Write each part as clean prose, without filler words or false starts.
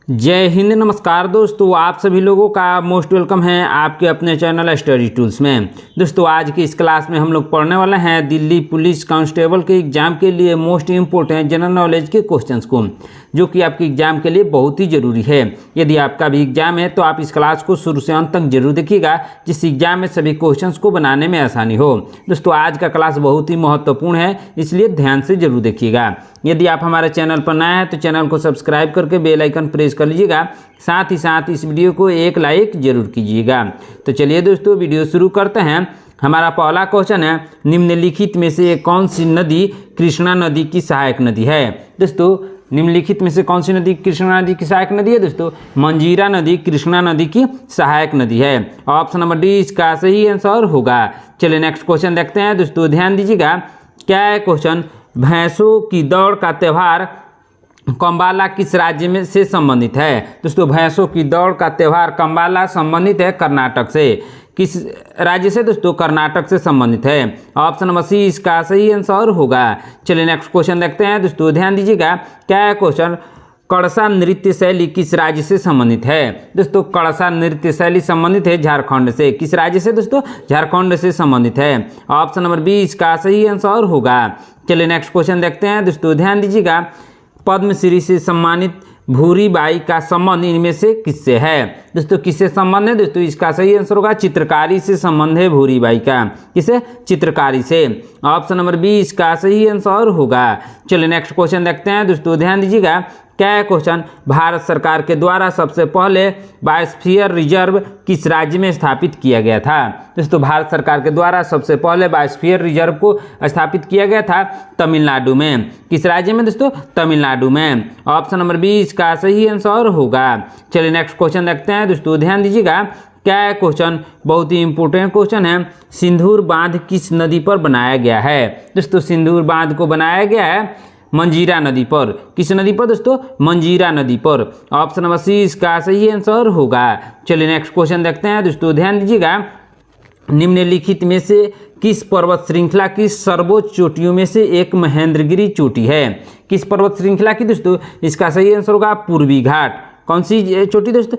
जय हिंद। नमस्कार दोस्तों, आप सभी लोगों का मोस्ट वेलकम है आपके अपने चैनल स्टडी टूल्स में। दोस्तों आज की इस क्लास में हम लोग पढ़ने वाले हैं दिल्ली पुलिस कांस्टेबल के एग्जाम के लिए मोस्ट इम्पोर्टेंट जनरल नॉलेज के क्वेश्चंस को, जो कि आपके एग्जाम के लिए बहुत ही जरूरी है। यदि आपका भी एग्जाम है तो आप इस क्लास को शुरू से अंत तक जरूर देखिएगा, जिस एग्जाम में सभी क्वेश्चंस को बनाने में आसानी हो। दोस्तों आज का क्लास बहुत ही महत्वपूर्ण है, इसलिए ध्यान से जरूर देखिएगा। यदि आप हमारे चैनल पर नए हैं तो चैनल को सब्सक्राइब करके बेल आइकन प्रेस कर लीजिएगा, साथ ही साथ इस वीडियो को एक लाइक जरूर कीजिएगा। तो चलिए दोस्तों वीडियो शुरू करते हैं। हमारा पहला क्वेश्चन है, निम्नलिखित में से कौन सी नदी कृष्णा नदी की सहायक नदी है। दोस्तों निम्नलिखित में से कौन सी नदी कृष्णा नदी की सहायक नदी है। दोस्तों मंजीरा नदी कृष्णा नदी की सहायक नदी है। ऑप्शन नंबर डी इसका सही आंसर होगा। चलिए नेक्स्ट क्वेश्चन देखते हैं। दोस्तों ध्यान दीजिएगा, क्या है क्वेश्चन, भैंसों की दौड़ का त्यौहार कंबाला किस राज्य में से संबंधित है। दोस्तों भैंसों की दौड़ का त्यौहार कंबाला संबंधित है कर्नाटक से। किस राज्य से। दोस्तों कर्नाटक से संबंधित है। ऑप्शन नंबर सी इसका सही आंसर होगा। चलिए नेक्स्ट क्वेश्चन देखते हैं। दोस्तों ध्यान दीजिएगा, क्या है क्वेश्चन, कड़सा नृत्य शैली किस राज्य से संबंधित है। दोस्तों कड़सा नृत्य शैली संबंधित है झारखंड से। किस राज्य से। दोस्तों झारखंड से संबंधित है। ऑप्शन नंबर बी इसका सही आंसर होगा। चलिए नेक्स्ट क्वेश्चन देखते हैं। दोस्तों ध्यान दीजिएगा, पद्मश्री से सम्मानित भूरी बाई का संबंध इनमें से किससे है। दोस्तों किससे संबंध है। दोस्तों इसका सही आंसर होगा, चित्रकारी से संबंध है भूरी बाई का। किसे। चित्रकारी से। ऑप्शन नंबर बी इसका सही आंसर होगा। चलिए नेक्स्ट क्वेश्चन देखते हैं। दोस्तों ध्यान दीजिएगा, क्या है क्वेश्चन, भारत सरकार के द्वारा सबसे पहले बायोस्फीयर रिजर्व किस राज्य में स्थापित किया गया था। दोस्तों भारत सरकार के द्वारा सबसे पहले बायोस्फीयर रिजर्व को स्थापित किया गया था तमिलनाडु में। किस राज्य में। दोस्तों तमिलनाडु में। ऑप्शन नंबर बी इसका सही आंसर होगा। चलिए नेक्स्ट क्वेश्चन देखते हैं। दोस्तों ध्यान दीजिएगा, क्या है क्वेश्चन, बहुत ही इंपॉर्टेंट क्वेश्चन है, सिंदूर बांध किस नदी पर बनाया गया है। दोस्तों सिंदूर बांध को बनाया गया है मंजीरा नदी पर। किस नदी पर। दोस्तों मंजीरा नदी पर। ऑप्शन नंबर सी इसका सही आंसर होगा। चलिए नेक्स्ट क्वेश्चन देखते हैं। दोस्तों ध्यान दीजिएगा, निम्नलिखित में से किस पर्वत श्रृंखला की सर्वोच्च चोटियों में से एक महेंद्रगिरी चोटी है। किस पर्वत श्रृंखला की। दोस्तों इसका सही आंसर होगा पूर्वी घाट। कौन सी चोटी। दोस्तों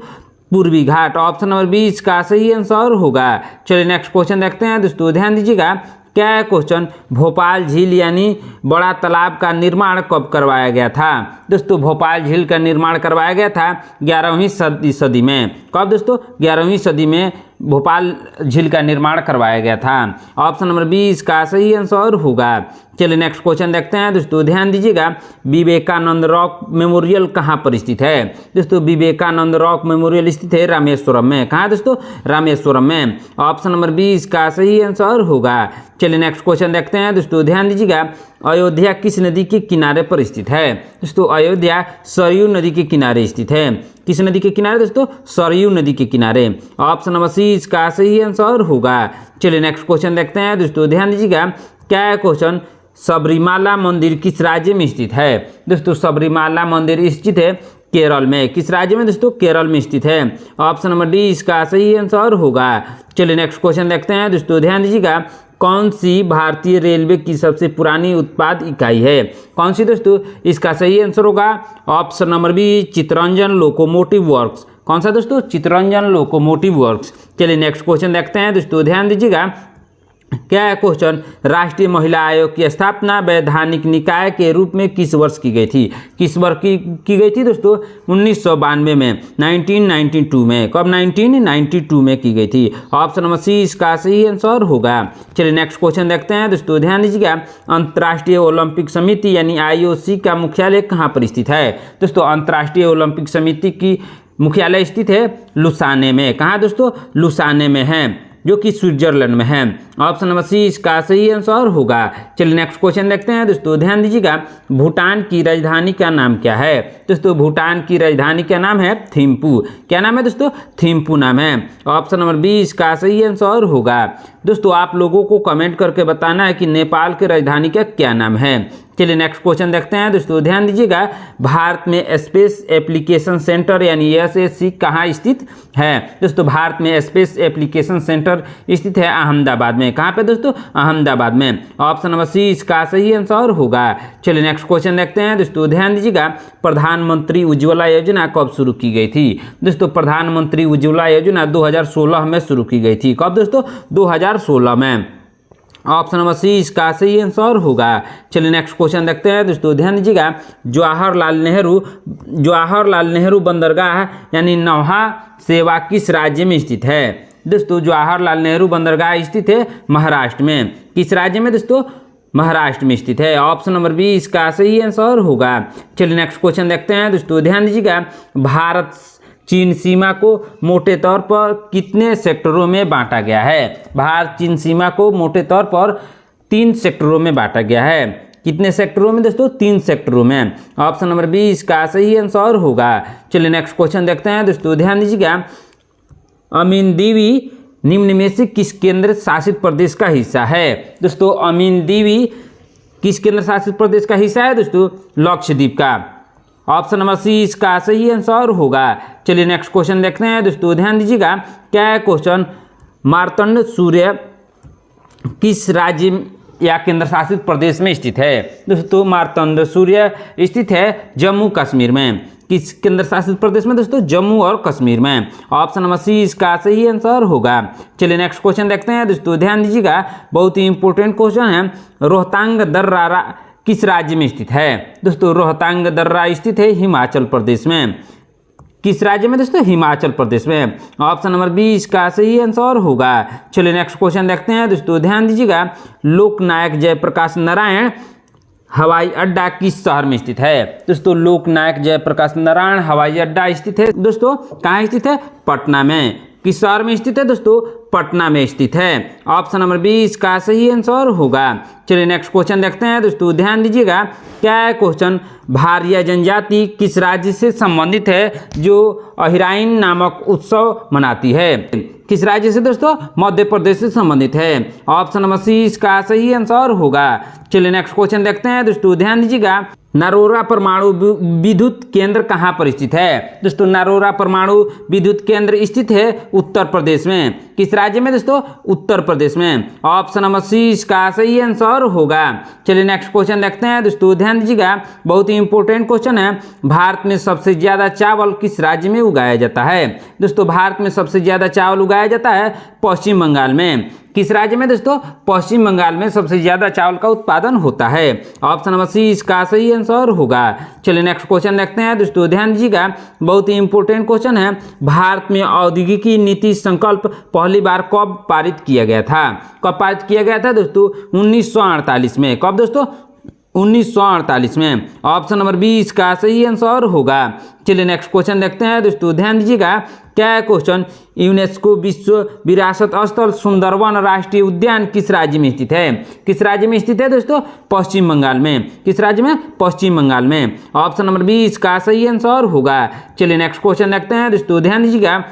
पूर्वी घाट। ऑप्शन नंबर बी इसका सही आंसर होगा। चलिए नेक्स्ट क्वेश्चन देखते हैं। दोस्तों ध्यान दीजिएगा, क्या है क्वेश्चन, भोपाल झील यानी बड़ा तालाब का निर्माण कब करवाया गया था। दोस्तों भोपाल झील का निर्माण करवाया गया था 11वीं सदी में। कब। दोस्तों 11वीं सदी में भोपाल झील का निर्माण करवाया गया था। ऑप्शन नंबर बी इसका सही आंसर होगा। चलिए नेक्स्ट क्वेश्चन देखते हैं। दोस्तों ध्यान दीजिएगा, विवेकानंद रॉक मेमोरियल कहाँ पर स्थित है। दोस्तों विवेकानंद रॉक मेमोरियल स्थित है रामेश्वरम में। कहाँ। दोस्तों रामेश्वरम में। ऑप्शन नंबर बी इसका सही आंसर होगा। चलिए नेक्स्ट क्वेश्चन देखते हैं। दोस्तों ध्यान दीजिएगा, अयोध्या किस नदी के किनारे पर स्थित है। दोस्तों अयोध्या सरयू नदी के किनारे स्थित है। किस नदी के किनारे। दोस्तों सरयू नदी के किनारे। ऑप्शन नंबर सी इसका सही आंसर होगा। चलिए नेक्स्ट क्वेश्चन देखते हैं। दोस्तों ध्यान दीजिएगा, क्या है क्वेश्चन, सबरीमाला मंदिर किस राज्य में स्थित है। दोस्तों सबरीमाला मंदिर स्थित है केरल में। किस राज्य में। दोस्तों केरल में स्थित है। ऑप्शन नंबर डी इसका सही आंसर होगा। चलिए नेक्स्ट क्वेश्चन देखते हैं। दोस्तों ध्यान दीजिएगा, कौन सी भारतीय रेलवे की सबसे पुरानी उत्पाद इकाई है। कौन सी। दोस्तों इसका सही आंसर होगा option number B, Chittaranjan locomotive works. कौन सा। दोस्तों चित्तरंजन लोकोमोटिव वर्क्स। चलिए नेक्स्ट क्वेश्चन देखते हैं। दोस्तों ध्यान दीजिएगा, क्या है क्वेश्चन, राष्ट्रीय महिला आयोग की स्थापना वैधानिक निकाय के रूप में किस वर्ष की गई थी। किस वर्ष की गई थी। दोस्तों 1992 में, 1992 में। कब। 1992 में की गई थी। ऑप्शन नंबर सी इसका सही आंसर होगा। चलिए नेक्स्ट क्वेश्चन देखते हैं। दोस्तों ध्यान दीजिएगा, अंतर्राष्ट्रीय ओलंपिक समिति यानी IOC का मुख्यालय कहाँ पर स्थित है। दोस्तों अंतर्राष्ट्रीय ओलंपिक समिति की मुख्यालय स्थित है लुसाने में। कहाँ। दोस्तों लुसाने में है, जो कि स्विट्जरलैंड में है। ऑप्शन नंबर सी इसका सही आंसर होगा। चलिए नेक्स्ट क्वेश्चन देखते हैं। दोस्तों ध्यान दीजिएगा, भूटान की राजधानी का नाम क्या है। दोस्तों भूटान की राजधानी का नाम है थिम्पू। क्या नाम है। दोस्तों थिम्पू नाम है। ऑप्शन नंबर बी इसका सही आंसर होगा। दोस्तों आप लोगों को कमेंट करके बताना है कि नेपाल की राजधानी का क्या नाम है। चलिए नेक्स्ट क्वेश्चन देखते हैं दोस्तों, ध्यान दीजिएगा। भारत में स्पेस एप्लीकेशन सेंटर यानी SAC कहाँ स्थित है? दोस्तों भारत में स्पेस एप्लीकेशन सेंटर स्थित है अहमदाबाद में। कहाँ पे दोस्तों? अहमदाबाद में। ऑप्शन नंबर सी इसका सही आंसर होगा। चलिए नेक्स्ट क्वेश्चन देखते हैं दोस्तों, ध्यान दीजिएगा। प्रधानमंत्री उज्ज्वला योजना कब शुरू की गई थी? दोस्तों प्रधानमंत्री उज्ज्वला योजना 2016 में शुरू की गई थी। कब दोस्तों? 2016 में। ऑप्शन नंबर सी इसका सही आंसर होगा। चलिए नेक्स्ट क्वेश्चन देखते हैं दोस्तों, ध्यान दीजिएगा। जवाहरलाल नेहरू बंदरगाह यानी नौहा सेवा किस राज्य में स्थित है? दोस्तों जवाहरलाल नेहरू बंदरगाह स्थित है महाराष्ट्र में। किस राज्य में दोस्तों? महाराष्ट्र में स्थित है। ऑप्शन नंबर बी इसका सही आंसर होगा। चलिए नेक्स्ट क्वेश्चन देखते हैं दोस्तों, ध्यान दीजिएगा। भारत चीन सीमा को मोटे तौर पर कितने सेक्टरों में बांटा गया है? भारत चीन सीमा को मोटे तौर पर 3 सेक्टरों में बांटा गया है। कितने सेक्टरों में दोस्तों? 3 सेक्टरों में। ऑप्शन नंबर बी इसका सही आंसर होगा। चलिए नेक्स्ट क्वेश्चन देखते हैं दोस्तों, ध्यान दीजिएगा। अमीनदीवी निम्न में से किस केंद्र शासित प्रदेश का हिस्सा है? दोस्तों अमीनदीवी किस केंद्र शासित प्रदेश का हिस्सा है? दोस्तों लक्षद्वीप का। ऑप्शन नंबर सी इसका सही आंसर होगा। चलिए नेक्स्ट क्वेश्चन देखते हैं दोस्तों, ध्यान दीजिएगा। क्या क्वेश्चन मार्तंड सूर्य किस राज्य या केंद्र शासित प्रदेश में स्थित है? दोस्तों मार्तंड सूर्य स्थित है जम्मू कश्मीर में। किस केंद्र शासित प्रदेश में दोस्तों? जम्मू और कश्मीर में। ऑप्शन नंबर सी इसका सही आंसर होगा। चलिए नेक्स्ट क्वेश्चन देखते हैं दोस्तों, ध्यान दीजिएगा। बहुत ही इंपॉर्टेंट क्वेश्चन है। रोहतांग दर्रा किस राज्य में स्थित है? दोस्तों रोहतांग दर्रा स्थित है हिमाचल प्रदेश में। किस राज्य में दोस्तों? हिमाचल प्रदेश में। ऑप्शन नंबर बी इसका सही आंसर होगा। चलिए नेक्स्ट क्वेश्चन देखते हैं दोस्तों, ध्यान दीजिएगा। लोकनायक जयप्रकाश नारायण हवाई अड्डा किस शहर में स्थित है? दोस्तों लोकनायक जयप्रकाश नारायण हवाई अड्डा स्थित है दोस्तों कहाँ स्थित है? पटना में। किस शहर में स्थित है दोस्तों? पटना में स्थित है। ऑप्शन नंबर बी इसका सही आंसर होगा। चलिए नेक्स्ट क्वेश्चन देखते हैं दोस्तों, ध्यान दीजिएगा। क्या क्वेश्चन भारिया जनजाति किस राज्य से संबंधित है जो अहिराइन नामक उत्सव मनाती है? किस राज्य से दोस्तों? मध्य प्रदेश से संबंधित है। ऑप्शन नंबर सी इसका सही आंसर होगा। चलिए नेक्स्ट क्वेश्चन देखते हैं दोस्तों, ध्यान दीजिएगा। नरोरा परमाणु विद्युत केंद्र कहाँ पर स्थित है? दोस्तों नरोरा परमाणु विद्युत केंद्र स्थित है उत्तर प्रदेश में। किस राज्य में दोस्तों? उत्तर प्रदेश में। ऑप्शन नंबर सी इसका सही आंसर होगा। चलिए नेक्स्ट क्वेश्चन देखते हैं दोस्तों, ध्यान दीजिएगा। बहुत ही इंपॉर्टेंट क्वेश्चन है। भारत में सबसे ज्यादा चावल किस राज्य में उगाया जाता है? दोस्तों भारत में सबसे ज्यादा चावल उगाया जाता है पश्चिम बंगाल में। किस राज्य में दोस्तों? पश्चिम बंगाल में सबसे ज्यादा चावल का उत्पादन होता है। ऑप्शन नंबर सी इसका सही आंसर होगा। चलिए नेक्स्ट क्वेश्चन देखते हैं दोस्तों, ध्यान दीजिएगा। बहुत ही इंपॉर्टेंट क्वेश्चन है। भारत में औद्योगिकी नीति संकल्प पहली बार कब पारित किया गया था? कब पारित किया गया था दोस्तों? 1948 में। कब दोस्तों? 1948 में। ऑप्शन नंबर बी इसका सही आंसर होगा। चलिए नेक्स्ट क्वेश्चन देखते हैं दोस्तों, ध्यान दीजिएगा। क्या क्वेश्चन यूनेस्को विश्व विरासत स्थल सुंदरवन राष्ट्रीय उद्यान किस राज्य में स्थित है? किस राज्य में स्थित है दोस्तों? पश्चिम बंगाल में। किस राज्य में? पश्चिम बंगाल में। ऑप्शन नंबर बी इसका सही आंसर होगा। चलिए नेक्स्ट क्वेश्चन देखते हैं दोस्तों, ध्यान दीजिएगा।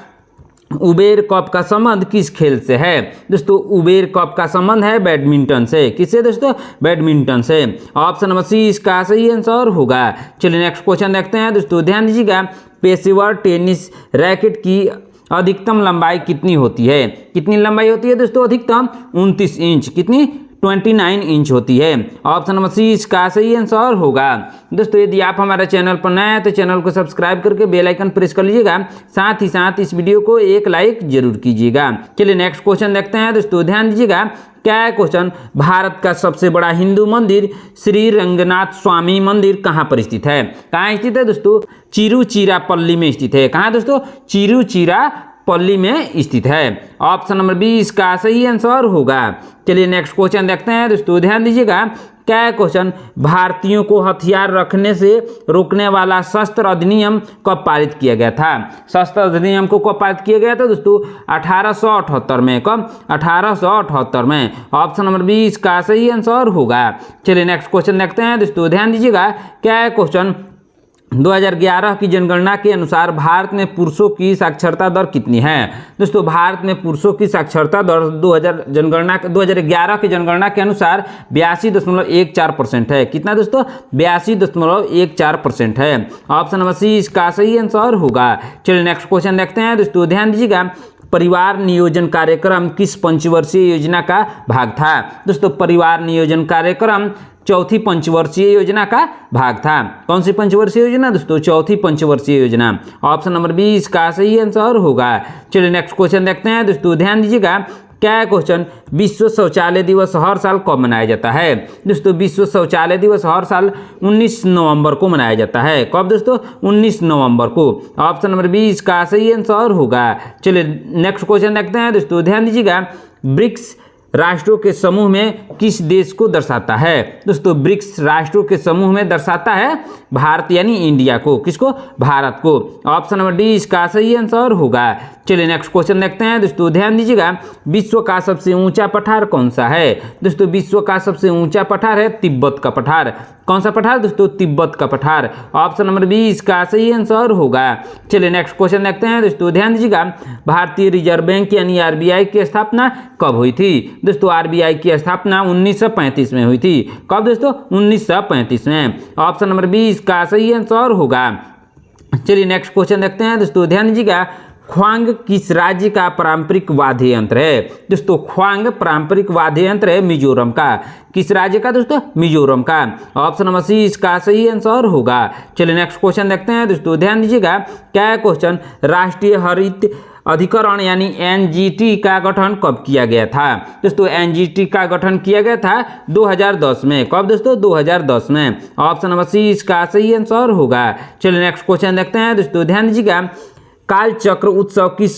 उबेर कप का संबंध किस खेल से है? दोस्तों उबेर कप का संबंध है बैडमिंटन से। किससे दोस्तों? बैडमिंटन से। ऑप्शन नंबर सी इसका सही आंसर होगा। चलिए नेक्स्ट क्वेश्चन देखते हैं दोस्तों, ध्यान दीजिएगा। पेशेवर टेनिस रैकेट की अधिकतम लंबाई कितनी होती है? कितनी लंबाई होती है दोस्तों? अधिकतम 29 इंच। कितनी? 29 इंच होती है। ऑप्शन नंबर सी इसका सही आंसर होगा। दोस्तों यदि आप हमारे चैनल पर नए हैं तो चैनल को सब्सक्राइब करके बेल आइकन प्रेस कर लीजिएगा। साथ ही साथ इस वीडियो को एक लाइक जरूर कीजिएगा। चलिए नेक्स्ट क्वेश्चन देखते हैं दोस्तों, ध्यान दीजिएगा। क्या क्वेश्चन भारत का सबसे बड़ा हिंदू मंदिर श्री रंगनाथ स्वामी मंदिर कहाँ पर स्थित है? कहाँ स्थित है दोस्तों? तिरुचिरापल्ली में स्थित है। कहाँ दोस्तों? तिरुचिरापल्ली में स्थित है। ऑप्शन नंबर बी इसका सही आंसर होगा। चलिए नेक्स्ट क्वेश्चन देखते हैं दोस्तों, ध्यान दीजिएगा। क्या क्वेश्चन भारतीयों को हथियार रखने से रोकने वाला शस्त्र अधिनियम कब पारित किया गया था? शस्त्र अधिनियम को कब पारित किया गया था दोस्तों? 1878 में। कब? 1878 में। ऑप्शन नंबर बी इसका सही आंसर होगा। चलिए नेक्स्ट क्वेश्चन देखते हैं दोस्तों, ध्यान दीजिएगा। क्या क्वेश्चन 2011 की जनगणना के अनुसार भारत में पुरुषों की साक्षरता दर कितनी है? दोस्तों भारत में पुरुषों की साक्षरता दर 2011 की जनगणना के अनुसार 82.14% है। कितना दोस्तों? 82.14% है। ऑप्शन नंबर सी इसका सही आंसर होगा। चलिए नेक्स्ट क्वेश्चन देखते हैं दोस्तों, ध्यान दीजिएगा। परिवार नियोजन कार्यक्रम किस पंचवर्षीय योजना का भाग था? दोस्तों परिवार नियोजन कार्यक्रम चौथी पंचवर्षीय योजना का भाग था। कौन सी पंचवर्षीय योजना दोस्तों? चौथी पंचवर्षीय योजना। ऑप्शन नंबर बी इसका सही आंसर होगा। चलिए नेक्स्ट क्वेश्चन देखते हैं दोस्तों, ध्यान दीजिएगा। क्या क्वेश्चन? विश्व शौचालय दिवस हर साल कब मनाया जाता है? दोस्तों विश्व शौचालय दिवस हर साल 19 नवंबर को मनाया जाता है। कब दोस्तों? 19 नवंबर को। ऑप्शन नंबर बी इसका सही आंसर होगा। चलिए नेक्स्ट क्वेश्चन देखते हैं दोस्तों, ध्यान दीजिएगा। ब्रिक्स राष्ट्रों के समूह में किस देश को दर्शाता है? दोस्तों ब्रिक्स राष्ट्रों के समूह में दर्शाता है भारत यानी इंडिया को। किसको? भारत को। ऑप्शन नंबर डी इसका सही आंसर होगा। चलिए नेक्स्ट क्वेश्चन देखते हैं दोस्तों, ध्यान दीजिएगा। विश्व का सबसे ऊंचा पठार कौन सा है? दोस्तों विश्व का सबसे ऊंचा पठार है तिब्बत का पठार। कौन सा पठार दोस्तों? तिब्बत का पठार। ऑप्शन नंबर बी इसका सही आंसर होगा। चलिए नेक्स्ट क्वेश्चन देखते हैं दोस्तों, ध्यान दीजिएगा। भारतीय रिजर्व बैंक यानी आरबीआई की स्थापना कब हुई थी? दोस्तों आरबीआई की स्थापना 1935 में हुई थी। कब दोस्तों? 1935 में। ऑप्शन नंबर बी इसका सही आंसर होगा। चलिए नेक्स्ट क्वेश्चन देखते हैं दोस्तों, ध्यान दीजिएगा। ख्वांग किस राज्य का पारंपरिक वाद्य यंत्र है? दोस्तों ख्वांग पारंपरिक वाद्य यंत्र है मिजोरम का। किस राज्य का दोस्तों? मिजोरम का। ऑप्शन नंबर सी इसका सही आंसर होगा। चलिए नेक्स्ट क्वेश्चन देखते हैं दोस्तों, ध्यान दीजिएगा। क्या क्वेश्चन? राष्ट्रीय हरित अधिकरण यानी एनजीटी का गठन कब किया गया था? दोस्तों एनजीटी का गठन किया गया था 2010 में। कब दोस्तों? 2010 में। ऑप्शन नंबर सी इसका सही आंसर होगा। चलिए नेक्स्ट क्वेश्चन देखते हैं दोस्तों, ध्यान दीजिएगा। काल चक्र उत्सव किस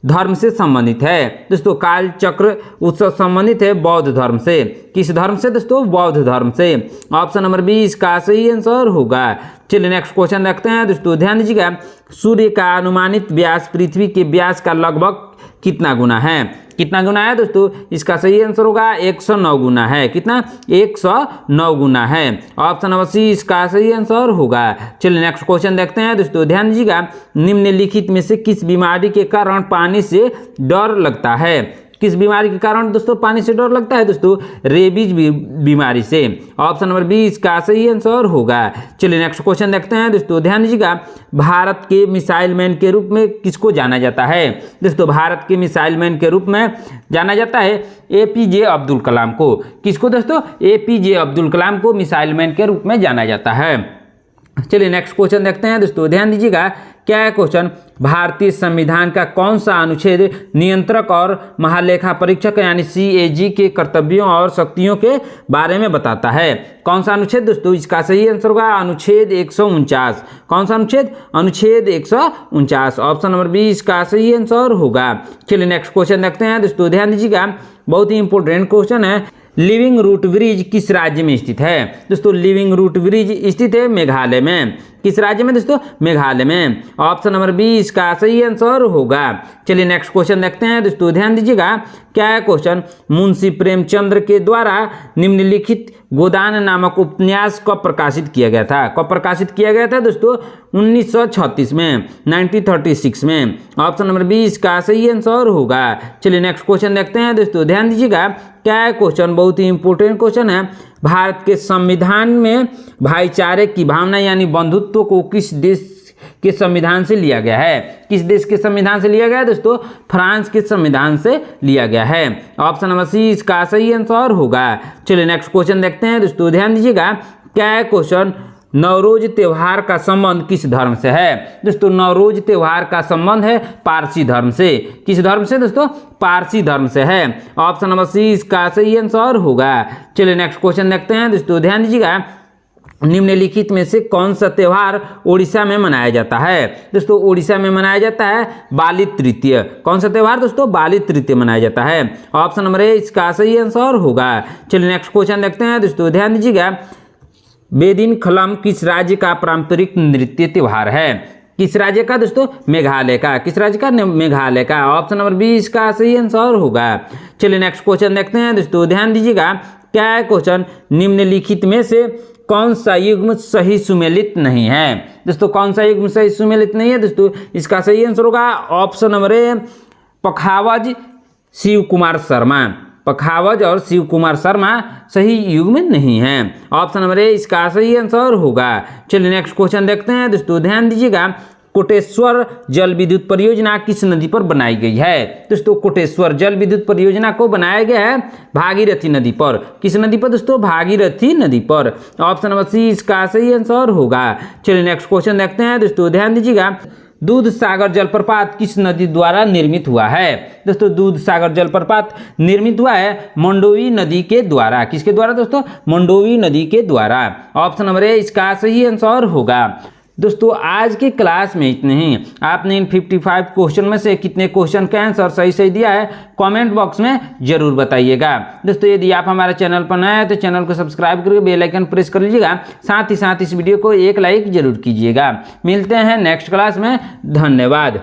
धर्म से संबंधित है? दोस्तों काल चक्र उत्सव संबंधित है बौद्ध धर्म से। किस धर्म से दोस्तों? बौद्ध धर्म से। ऑप्शन नंबर बी इसका सही आंसर होगा। चलिए नेक्स्ट क्वेश्चन देखते हैं दोस्तों, ध्यान दीजिएगा। सूर्य का अनुमानित व्यास पृथ्वी के व्यास का लगभग कितना गुना है? कितना गुना है दोस्तों? इसका सही आंसर होगा 109 गुना है। कितना? 109 गुना है। ऑप्शन नंबर सी इसका सही आंसर होगा। चलिए नेक्स्ट क्वेश्चन देखते हैं दोस्तों, ध्यान दीजिएगा। निम्नलिखित में से किस बीमारी के कारण पानी से डर लगता है? किस बीमारी के कारण दोस्तों पानी से डर लगता है? दोस्तों रेबीज बीमारी से। ऑप्शन नंबर बी इसका सही आंसर होगा। चलिए नेक्स्ट क्वेश्चन देखते हैं दोस्तों, ध्यान दीजिएगा। भारत के मिसाइल मैन के रूप में किसको जाना जाता है? दोस्तों भारत के मिसाइल मैन के रूप में जाना जाता है एपीजे अब्दुल कलाम को। किसको दोस्तों? एपीजे अब्दुल कलाम को मिसाइल मैन के रूप में जाना जाता है। चलिए नेक्स्ट क्वेश्चन देखते हैं दोस्तों, ध्यान दीजिएगा। क्या है क्वेश्चन? भारतीय संविधान का कौन सा अनुच्छेद नियंत्रक और महालेखा परीक्षक यानी सीएजी के कर्तव्यों और शक्तियों के बारे में बताता है? कौन सा अनुच्छेद दोस्तों? इसका सही आंसर होगा अनुच्छेद 149। कौन सा अनुच्छेद? अनुच्छेद 149। ऑप्शन नंबर बी इसका सही आंसर होगा। चलिए नेक्स्ट क्वेश्चन देखते हैं दोस्तों, ध्यान दीजिएगा। बहुत ही इंपॉर्टेंट क्वेश्चन है। लिविंग रूट ब्रिज किस राज्य में स्थित है? दोस्तों लिविंग रूट ब्रिज स्थित है मेघालय में। किस राज्य में दोस्तों? मेघालय में। ऑप्शन नंबर बी इसका सही आंसर होगा। चलिए नेक्स्ट क्वेश्चन देखते हैं दोस्तों, ध्यान दीजिएगा। क्या है क्वेश्चन? मुंशी प्रेमचंद्र के द्वारा निम्नलिखित गोदान नामक उपन्यास कब प्रकाशित किया गया था? कब प्रकाशित किया गया था दोस्तों? 1936 में, 1936 में। ऑप्शन नंबर बी इसका सही आंसर होगा। चलिए नेक्स्ट क्वेश्चन देखते हैं दोस्तों, ध्यान दीजिएगा। क्या है क्वेश्चन? बहुत ही इंपॉर्टेंट क्वेश्चन है। भारत के संविधान में भाईचारे की भावना यानी बंधुत्व को किस देश के संविधान से लिया गया है? किस देश के संविधान से लिया गया है दोस्तों? फ्रांस के संविधान से लिया गया है। ऑप्शन नंबर सी इसका सही आंसर होगा। चलिए नेक्स्ट क्वेश्चन देखते हैं दोस्तों, ध्यान दीजिएगा। क्या है क्वेश्चन? नवरोज त्योहार का संबंध किस धर्म से है? दोस्तों नवरोज त्योहार का संबंध है पारसी धर्म से। किस धर्म से दोस्तों? पारसी धर्म से है। ऑप्शन नंबर सी इसका सही आंसर होगा। चलिए नेक्स्ट क्वेश्चन देखते हैं दोस्तों, ध्यान दीजिएगा। निम्नलिखित में से कौन सा त्योहार ओडिशा में मनाया जाता है? दोस्तों ओडिशा में मनाया जाता है बाली तृतीय। कौन सा त्योहार दोस्तों? बाली तृतीय मनाया जाता है। ऑप्शन नंबर ए इसका सही आंसर होगा। चलिए नेक्स्ट क्वेश्चन देखते हैं दोस्तों, ध्यान दीजिएगा। बेदिन खलम किस राज्य का पारंपरिक नृत्य त्योहार है? किस राज्य का दोस्तों? मेघालय का। किस राज्य का? मेघालय का। ऑप्शन नंबर बी इसका सही आंसर होगा। चलिए नेक्स्ट क्वेश्चन देखते हैं दोस्तों, ध्यान दीजिएगा। क्या है क्वेश्चन? निम्नलिखित में से कौन सा युग्म सही सुमेलित नहीं है? दोस्तों कौन सा युग्म सही सुमेलित नहीं है? दोस्तों इसका सही आंसर होगा ऑप्शन नंबर ए, पखावज शिव कुमार शर्मा। पखावज और शिव कुमार शर्मा सही युग्म नहीं है। ऑप्शन नंबर ए इसका सही आंसर होगा। चलिए नेक्स्ट क्वेश्चन देखते हैं। दोस्तों ध्यान दीजिएगा, कोटेश्वर जल विद्युत परियोजना किस नदी पर बनाई गई है? दोस्तों कोटेश्वर जल विद्युत परियोजना को बनाया गया है भागीरथी नदी पर। किस नदी पर दोस्तों? भागीरथी नदी पर। ऑप्शन नंबर सी इसका सही आंसर होगा। चलिए नेक्स्ट क्वेश्चन देखते हैं। दोस्तों ध्यान दीजिएगा, दूध सागर जलप्रपात किस नदी द्वारा निर्मित हुआ है? दोस्तों दूध सागर जलप्रपात निर्मित हुआ है मंडोवी नदी के द्वारा। किसके द्वारा दोस्तों? मंडोवी नदी के द्वारा। ऑप्शन नंबर ए इसका सही आंसर होगा। दोस्तों आज की क्लास में इतने ही। आपने इन 55 क्वेश्चन में से कितने क्वेश्चन का आंसर सही सही दिया है कमेंट बॉक्स में जरूर बताइएगा। दोस्तों यदि आप हमारे चैनल पर नए हैं तो चैनल को सब्सक्राइब करके बेल आइकन प्रेस कर लीजिएगा। साथ ही साथ इस वीडियो को एक लाइक जरूर कीजिएगा। मिलते हैं नेक्स्ट क्लास में। धन्यवाद।